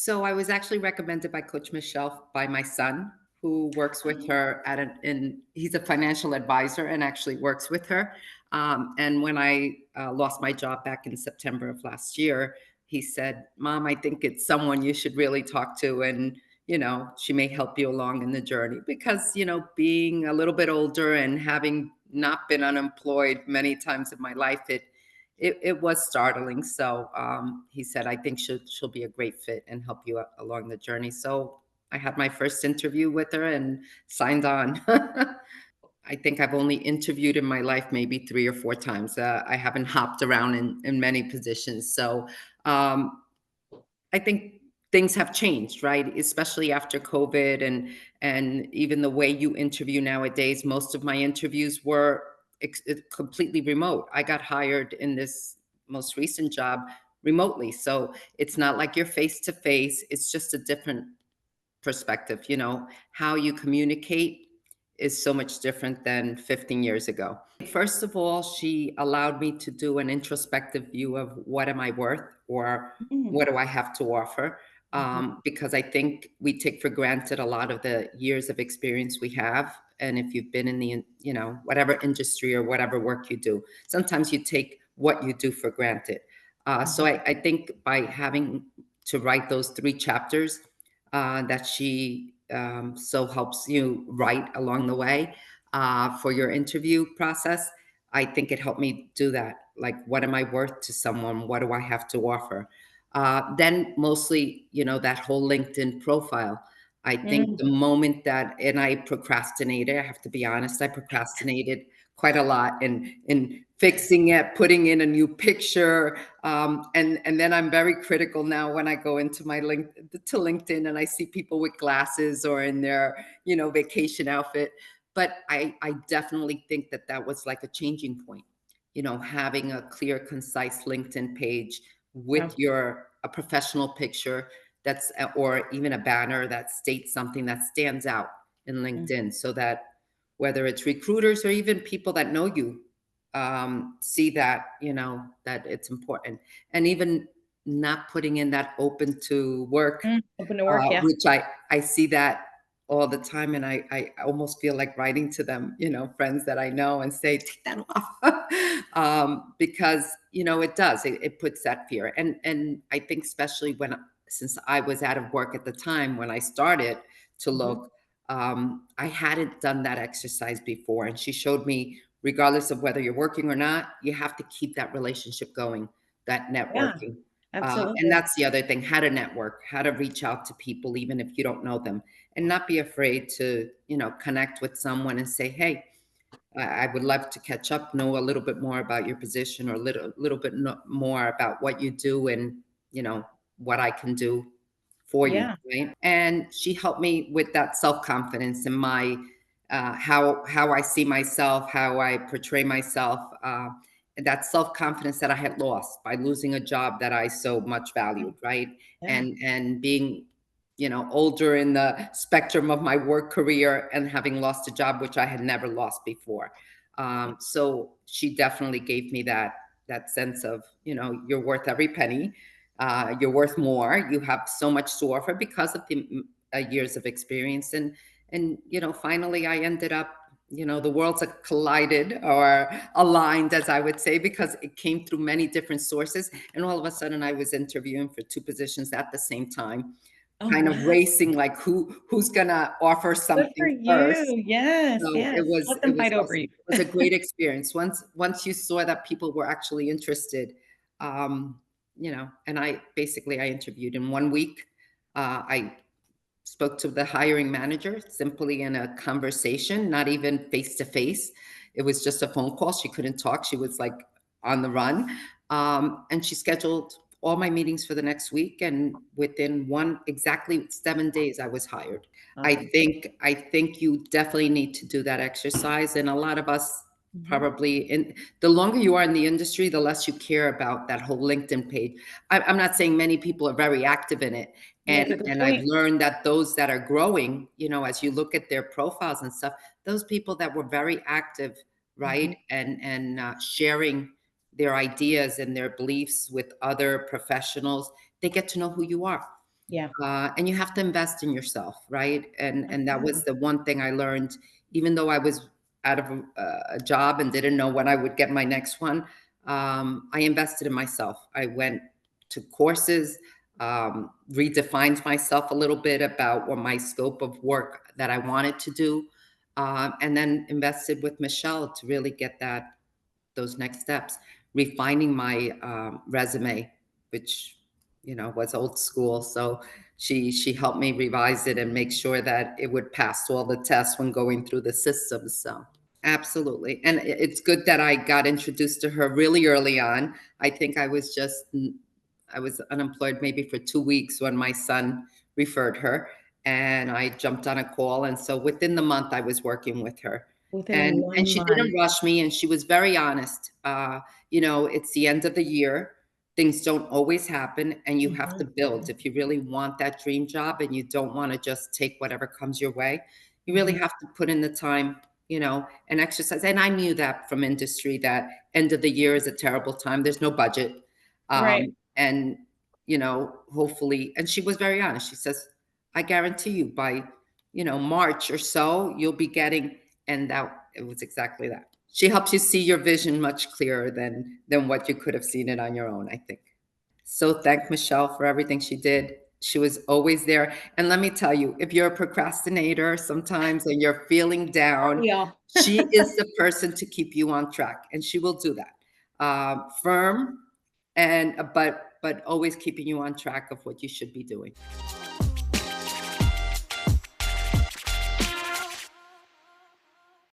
So I was actually recommended by Coach Michelle by my son, who works with Oh, her at an in he's a financial advisor and actually works with her. And when I lost my job back in September of last year, he said, "Mom, I think it's someone you should really talk to, and she may help you along in the journey because being a little bit older and having not been unemployed many times in my life, it was startling. So he said, I think she'll be a great fit and help you along the journey. So I had my first interview with her and signed on. I think I've only interviewed in my life maybe 3 or 4 times. I haven't hopped around in many positions. So um, I think things have changed, right? Especially after COVID and even the way you interview nowadays. Most of my interviews were completely remote. I got hired in this most recent job remotely, so it's not like you're face to face. It's just a different perspective. How you communicate is so much different than 15 years ago. First of all, she allowed me to do an introspective view of what am I worth or mm, what do I have to offer? mhm. Because I think we take for granted a lot of the years of experience we have. And if you've been in the, whatever industry or whatever work you do, sometimes you take what you do for granted. So Mhm. I think by having to write those 3 chapters that she so helps you write along the way for your interview process. I think it helped me do that. Like, what am I worth to someone? What do I have to offer? Then, mostly, that whole LinkedIn profile. I think Mm, the moment that, and I procrastinated, I have to be honest, I procrastinated quite a lot in fixing it, putting in a new picture, and then I'm very critical now when I go into my link to LinkedIn and I see people with glasses or in their vacation outfit. But I definitely think that that was like a changing point. Having a clear, concise LinkedIn page with absolutely. your a professional picture that's or even a banner that states something that stands out in Mm, LinkedIn, so that whether it's recruiters or even people that know you see that that it's important. And even not putting in that open to work, open to work, yeah. which I see that all the time, and I almost feel like writing to them, friends that I know, and say, take that off, because it does, it puts that fear. And I think especially since I was out of work at the time when I started to Mhm. look, I hadn't done that exercise before, and she showed me, regardless of whether you're working or not, you have to keep that relationship going, that Yeah, networking. And absolutely. that's the other thing, how to network, how to reach out to people, even if you don't know them, and not be afraid to, connect with someone and say, hey, I would love to catch up, know a little bit more about your position or a little bit more about what you do and, you know, what I can do for you, Yeah, right? And she helped me with that self-confidence and my how I see myself, how I portray myself, that self-confidence that I had lost by losing a job that I so much valued, right? yeah. And being older in the spectrum of my work career and having lost a job which I had never lost before. So she definitely gave me that sense of, you're worth every penny. You're worth more. You have so much to offer because of the years of experience. And finally, I ended up. The worlds are collided or aligned, as I would say, because it came through many different sources. And all of a sudden, I was interviewing for 2 positions at the same time, Oh, kind of wow. racing like who's gonna offer Good for something first. you. Yes, So it yes. was Let it them was fight over awesome. you. It was a great experience. Once you saw that people were actually interested, um, and I interviewed in 1 week. I spoke to the hiring manager simply in a conversation, not even face to face. It was just a phone call. She couldn't talk. She was like on the run. And she scheduled all my meetings for the next week. And within exactly 7 days, I was hired. Awesome. I think you definitely need to do that exercise. And a lot of us Mhm. probably, and the longer you are in the industry, the less you care about that whole LinkedIn page. I'm not saying many people are very active in it, You make a good and I've point. learned that those that are growing, as you look at their profiles and stuff, those people that were very active, Mhm. right, and sharing their ideas and their beliefs with other professionals, they get to know who you are. Yeah. And you have to invest in yourself, right? And that was Absolutely. the one thing I learned, even though I was out of a job and didn't know when I would get my next one. I invested in myself. I went to courses, redefined myself a little bit about what my scope of work that I wanted to do, and then invested with Michelle to really get those next steps, refining my resume, which was old school. So she helped me revise it and make sure that it would pass all the tests when going through the system. So absolutely, and it's good that I got introduced to her really early on. I think I was unemployed maybe for 2 weeks when my son referred her, and I jumped on a call, and so within the month I was working with her. Within And one she month. didn't rush me, and she was very honest. It's the end of the year. Things don't always happen, and you have to Mhm, build. If you really want that dream job and you don't want to just take whatever comes your way, you really mhm. have to put in the time, and exercise. And I knew that from industry that end of the year is a terrible time. There's no budget. Right. And, hopefully, and she was very honest. She says, I guarantee you by, March or so, you'll be getting, and that it was exactly that. She helps you see your vision much clearer than what you could have seen it on your own, I think. So thank Michelle for everything she did. She was always there. And let me tell you, if you're a procrastinator sometimes and you're feeling down, Yeah. she is the person to keep you on track, and she will do that. Firm and but always keeping you on track of what you should be doing.